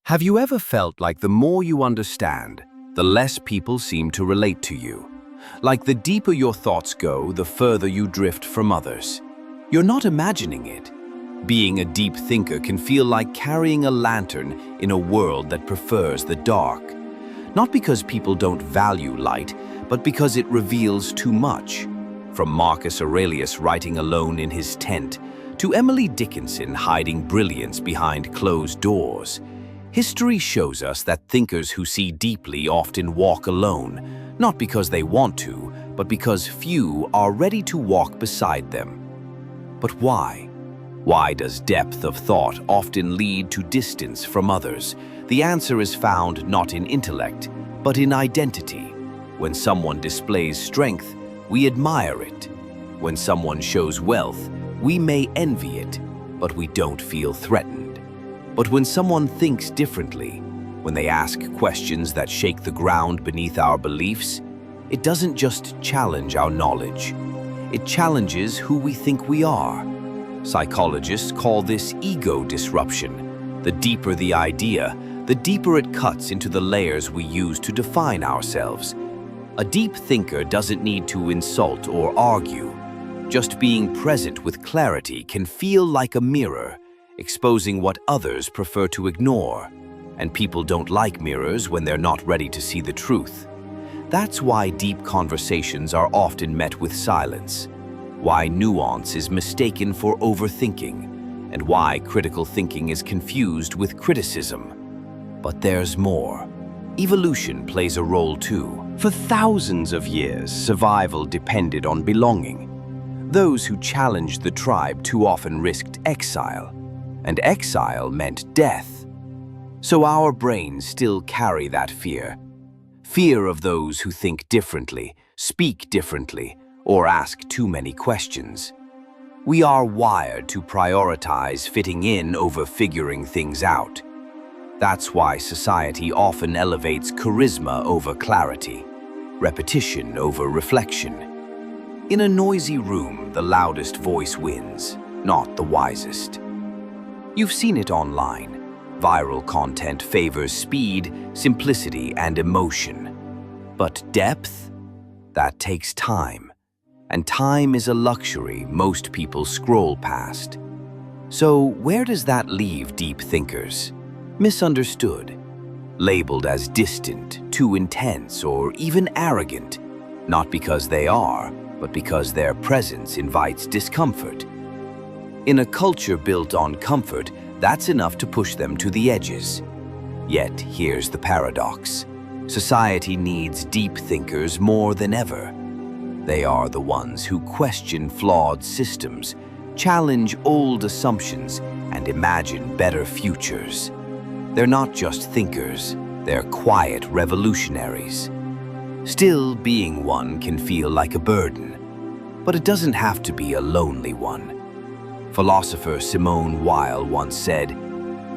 Have you ever felt like the more you understand, the less people seem to relate to you? Like the deeper your thoughts go, the further you drift from others. You're not imagining it. Being a deep thinker can feel like carrying a lantern in a world that prefers the dark. Not because people don't value light, but because it reveals too much. From Marcus Aurelius writing alone in his tent, to Emily Dickinson hiding brilliance behind closed doors, history shows us that thinkers who see deeply often walk alone, not because they want to, but because few are ready to walk beside them. But why? Why does depth of thought often lead to distance from others? The answer is found not in intellect, but in identity. When someone displays strength, we admire it. When someone shows wealth, we may envy it, but we don't feel threatened. But when someone thinks differently, when they ask questions that shake the ground beneath our beliefs, it doesn't just challenge our knowledge. It challenges who we think we are. Psychologists call this ego disruption. The deeper the idea, the deeper it cuts into the layers we use to define ourselves. A deep thinker doesn't need to insult or argue. Just being present with clarity can feel like a mirror, exposing what others prefer to ignore. And people don't like mirrors when they're not ready to see the truth. That's why deep conversations are often met with silence, why nuance is mistaken for overthinking, and why critical thinking is confused with criticism. But there's more. Evolution plays a role too. For thousands of years, survival depended on belonging. Those who challenged the tribe too often risked exile, and exile meant death. So our brains still carry that fear. Fear of those who think differently, speak differently, or ask too many questions. We are wired to prioritize fitting in over figuring things out. That's why society often elevates charisma over clarity, repetition over reflection. In a noisy room, the loudest voice wins, not the wisest. You've seen it online. Viral content favors speed, simplicity, and emotion. But depth? That takes time. And time is a luxury most people scroll past. So where does that leave deep thinkers? Misunderstood. Labeled as distant, too intense, or even arrogant. Not because they are, but because their presence invites discomfort. In a culture built on comfort, that's enough to push them to the edges. Yet, here's the paradox. Society needs deep thinkers more than ever. They are the ones who question flawed systems, challenge old assumptions, and imagine better futures. They're not just thinkers, they're quiet revolutionaries. Still, being one can feel like a burden, but it doesn't have to be a lonely one. Philosopher Simone Weil once said,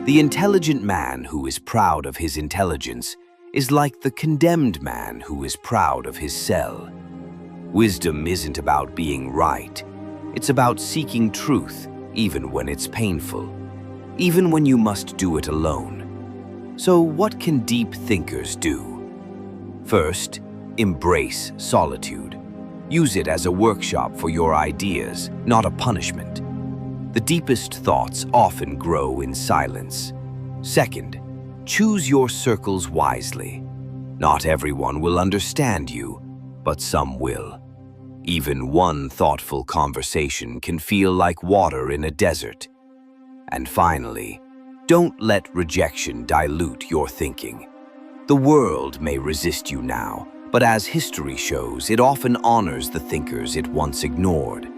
"The intelligent man who is proud of his intelligence is like the condemned man who is proud of his cell." Wisdom isn't about being right. It's about seeking truth, even when it's painful, even when you must do it alone. So what can deep thinkers do? First, embrace solitude. Use it as a workshop for your ideas, not a punishment. The deepest thoughts often grow in silence. Second, choose your circles wisely. Not everyone will understand you, but some will. Even one thoughtful conversation can feel like water in a desert. And finally, don't let rejection dilute your thinking. The world may resist you now, but as history shows, it often honors the thinkers it once ignored.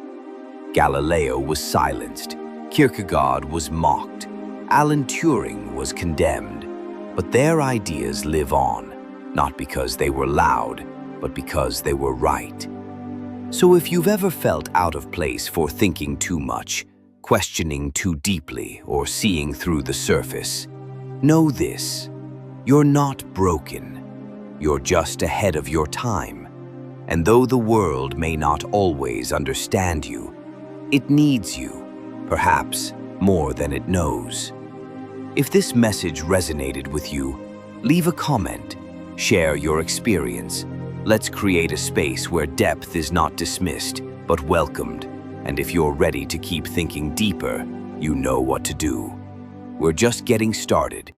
Galileo was silenced, Kierkegaard was mocked, Alan Turing was condemned, but their ideas live on, not because they were loud, but because they were right. So if you've ever felt out of place for thinking too much, questioning too deeply, or seeing through the surface, know this: you're not broken. You're just ahead of your time. And though the world may not always understand you, it needs you, perhaps more than it knows. If this message resonated with you, leave a comment, share your experience. Let's create a space where depth is not dismissed, but welcomed. And if you're ready to keep thinking deeper, you know what to do. We're just getting started.